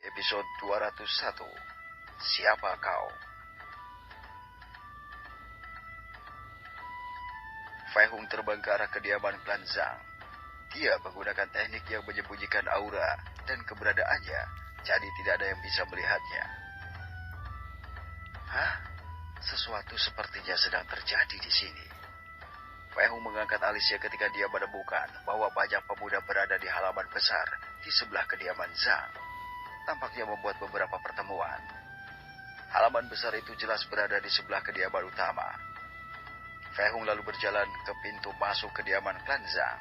episode 201. Siapa kau? Fei Hung terbang ke arah kediaman klan Zhang. Dia menggunakan teknik yang menyembunyikan aura dan keberadaannya, jadi tidak ada yang bisa melihatnya. Hah? Sesuatu sepertinya sedang terjadi di sini. Fei Hung mengangkat alisnya ketika dia menemukan bahwa banyak pemuda berada di halaman besar di sebelah kediaman Zhang. Tampaknya membuat beberapa pertemuan. Halaman besar itu jelas berada di sebelah kediaman utama. Fei Hung lalu berjalan ke pintu masuk kediaman klan Zhang.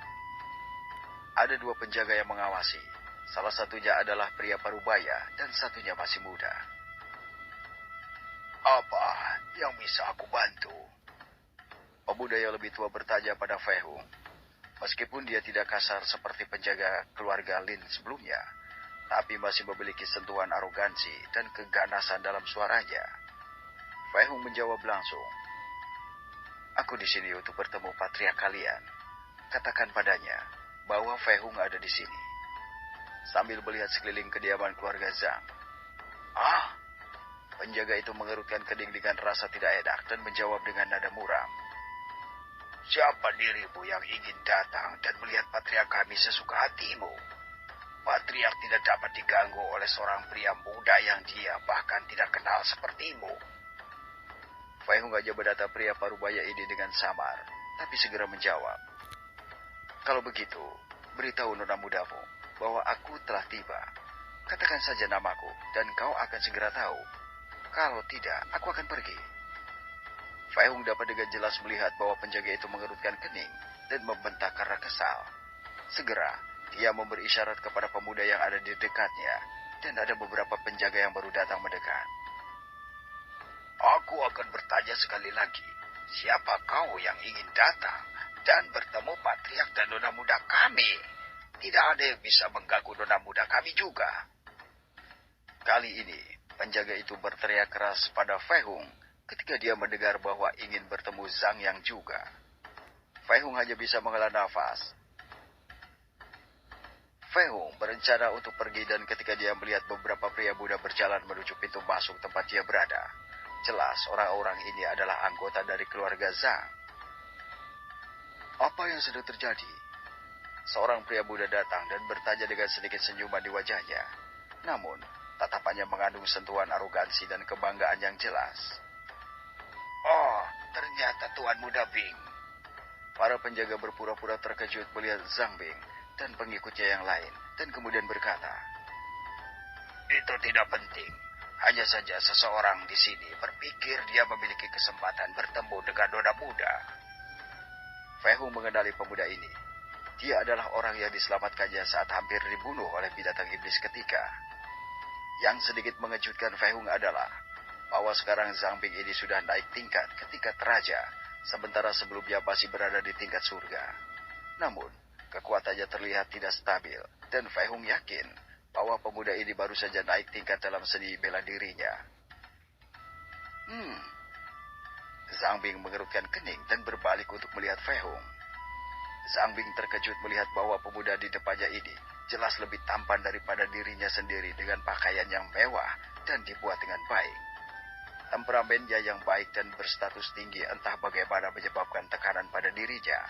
Ada dua penjaga yang mengawasi. Salah satunya adalah pria parubaya dan satunya masih muda. Apa yang bisa aku bantu? Pemuda yang lebih tua bertanya pada Fei Hung. Meskipun dia tidak kasar seperti penjaga keluarga Lin sebelumnya, tapi masih memiliki sentuhan arogansi dan keganasan dalam suaranya. Fei Hung menjawab langsung. Aku di sini untuk bertemu patria kalian. Katakan padanya bahwa Fei Hung ada di sini. Sambil melihat sekeliling kediaman keluarga Zhang. Penjaga itu mengerutkan kening dengan rasa tidak enak dan menjawab dengan nada muram. Siapa dirimu yang ingin datang dan melihat patriark kami sesuka hatimu? Patriark tidak dapat diganggu oleh seorang pria muda yang dia bahkan tidak kenal sepertimu. Fei Hung aja menatap pria parubaya ini dengan samar, tapi segera menjawab. Kalau begitu, beritahu nona mudamu bahwa aku telah tiba. Katakan saja namaku dan kau akan segera tahu. Kalau tidak, aku akan pergi. Fei Hung dapat dengan jelas melihat bahwa penjaga itu mengerutkan kening dan membentak karena kesal. Segera, dia memberi isyarat kepada pemuda yang ada di dekatnya, dan ada beberapa penjaga yang baru datang mendekat. Aku akan bertanya sekali lagi, siapa kau yang ingin datang dan bertemu patriark dan nona muda kami? Tidak ada yang bisa mengganggu nona muda kami juga. Kali ini, penjaga itu berteriak keras pada Fei Hung ketika dia mendengar bahwa ingin bertemu Zhang Yang juga. Fei Hung hanya bisa menghela nafas. Fei Hung berencana untuk pergi dan ketika dia melihat beberapa pria muda berjalan menuju pintu masuk tempat dia berada. Jelas orang-orang ini adalah anggota dari keluarga Zhang. Apa yang sedang terjadi? Seorang pria muda datang dan bertanya dengan sedikit senyuman di wajahnya. Namun, tatapannya mengandung sentuhan arogansi dan kebanggaan yang jelas. Oh, ternyata Tuan Muda Bing. Para penjaga berpura-pura terkejut melihat Zhang Bing dan pengikutnya yang lain, dan kemudian berkata, itu tidak penting. Hanya saja seseorang di sini berpikir dia memiliki kesempatan bertemu dengan nona muda. Fei Hung mengenali pemuda ini. Dia adalah orang yang diselamatkannya saat hampir dibunuh oleh binatang iblis ketika. Yang sedikit mengejutkan Fei Hung adalah bahwa sekarang Zhang Bing ini sudah naik tingkat ke tingkat raja, sementara sebelumnya masih berada di tingkat surga. Namun, kekuatannya terlihat tidak stabil, dan Fei Hung yakin bahwa pemuda ini baru saja naik tingkat dalam seni bela dirinya. Zhang Bing mengerutkan kening dan berbalik untuk melihat Fei Hung. Zhang Bing terkejut melihat bahwa pemuda di depannya ini jelas lebih tampan daripada dirinya sendiri dengan pakaian yang mewah dan dibuat dengan baik. Temperamennya yang baik dan berstatus tinggi entah bagaimana menyebabkan tekanan pada dirinya.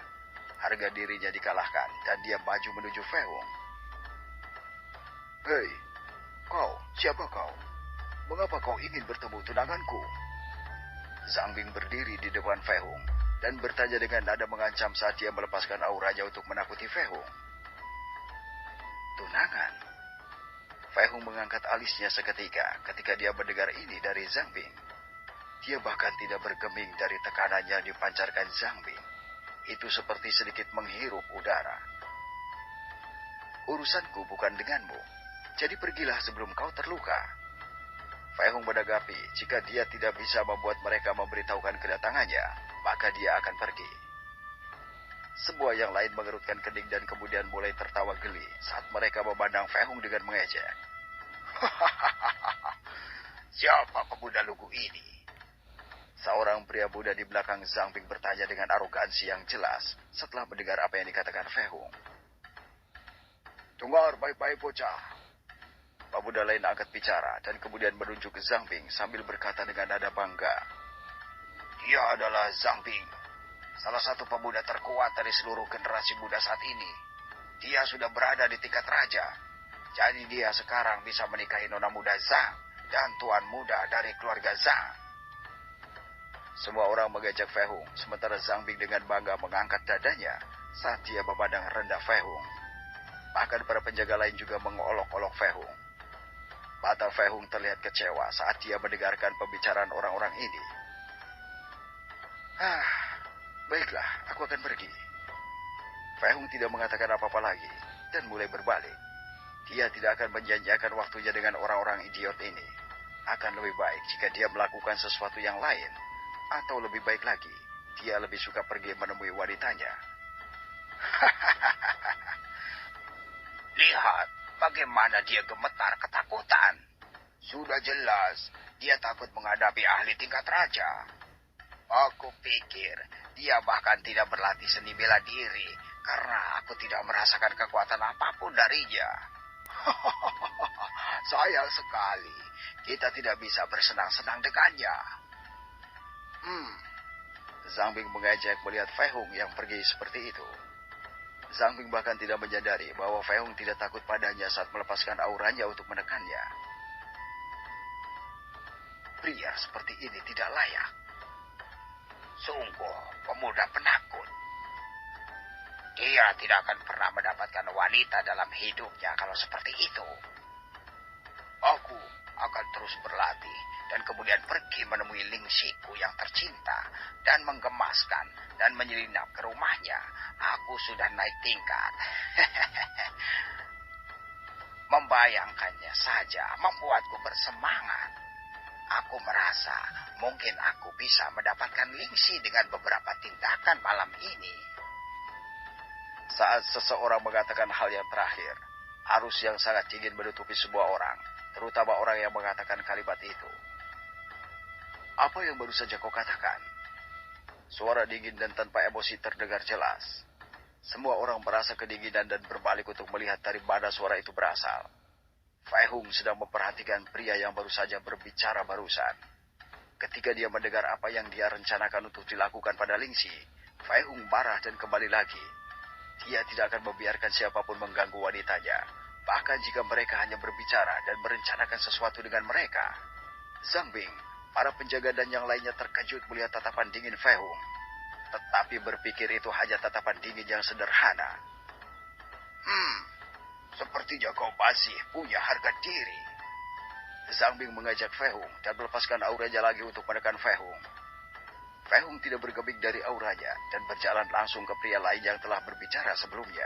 Harga dirinya dikalahkan dan dia maju menuju Fei Hung. Hei, kau, siapa kau? Mengapa kau ingin bertemu tunanganku? Zhang Bing berdiri di depan Fei Hung dan bertanya dengan nada mengancam saat dia melepaskan auranya untuk menakuti Fei Hung. Tunangan? Fei Hung mengangkat alisnya seketika ketika dia mendengar ini dari Zhang Bing. Dia bahkan tidak bergeming dari tekanan yang dipancarkan Zhang Bing. Itu seperti sedikit menghirup udara. Urusanku bukan denganmu, jadi pergilah sebelum kau terluka. Fei Hung menanggapi jika dia tidak bisa membuat mereka memberitahukan kedatangannya, maka dia akan pergi. Semua yang lain mengerutkan kening dan kemudian mulai tertawa geli saat mereka memandang Fei Hung dengan mengejek. Siapa pemuda lugu ini? Seorang pria muda di belakang Zhang Bing bertanya dengan arogansi yang jelas setelah mendengar apa yang dikatakan Fei Hung. Dengar baik-baik bocah. Pemuda lain angkat bicara dan kemudian menunjuk ke Zhang Bing sambil berkata dengan nada bangga. Dia adalah Zhang Bing, salah satu pemuda terkuat dari seluruh generasi muda saat ini. Dia sudah berada di tingkat raja. Jadi dia sekarang bisa menikahi nona muda Zhang dan tuan muda dari keluarga Zhang. Semua orang mengejek Fei Hung, sementara Zhang Bing dengan bangga mengangkat dadanya saat dia memandang rendah Fei Hung. Bahkan para penjaga lain juga mengolok-olok Fei Hung. Mata Fei Hung terlihat kecewa saat dia mendengarkan pembicaraan orang-orang ini. Baiklah, aku akan pergi. Fei Hung tidak mengatakan apa-apa lagi dan mulai berbalik. Dia tidak akan menjanjikan waktunya dengan orang-orang idiot ini. Akan lebih baik jika dia melakukan sesuatu yang lain. Atau lebih baik lagi, dia lebih suka pergi menemui wanitanya. Lihat bagaimana dia gemetar ketakutan. Sudah jelas, dia takut menghadapi ahli tingkat raja. Aku pikir dia bahkan tidak berlatih seni bela diri karena aku tidak merasakan kekuatan apapun darinya. Sayang sekali, kita tidak bisa bersenang-senang dengannya. Zhang Bing mengejek melihat Fei Hung yang pergi seperti itu. Zhang Bing bahkan tidak menyadari bahwa Fei Hung tidak takut padanya saat melepaskan auranya untuk menekannya. Pria seperti ini tidak layak. Sungguh pemuda penakut. Dia tidak akan pernah mendapatkan wanita dalam hidupnya kalau seperti itu. Aku akan terus berlatih dan kemudian pergi menemui Ling Xiku yang tercinta dan menggemaskan dan menyelinap ke rumahnya. Aku sudah naik tingkat. Membayangkannya saja membuatku bersemangat. Aku merasa mungkin aku bisa mendapatkan Lingxi dengan beberapa tindakan malam ini. Saat seseorang mengatakan hal yang terakhir, arus yang sangat dingin menutupi semua orang, terutama orang yang mengatakan kalimat itu. Apa yang baru saja kau katakan? Suara dingin dan tanpa emosi terdengar jelas. Semua orang merasa kedinginan dan berbalik untuk melihat dari mana suara itu berasal. Fei Hung sedang memperhatikan pria yang baru saja berbicara barusan. Ketika dia mendengar apa yang dia rencanakan untuk dilakukan pada Lingxi, Fei Hung marah dan kembali lagi. Dia tidak akan membiarkan siapapun mengganggu wanitanya, bahkan jika mereka hanya berbicara dan merencanakan sesuatu dengan mereka. Zhang Bing, para penjaga dan yang lainnya terkejut melihat tatapan dingin Fei Hung. Tetapi berpikir itu hanya tatapan dingin yang sederhana. Sepertinya kau masih punya harga diri. Zhang Bing mengajak Fei Hung dan melepaskan auranya lagi untuk menekan Fei Hung. Fei Hung tidak bergeming dari auranya dan berjalan langsung ke pria lain yang telah berbicara sebelumnya.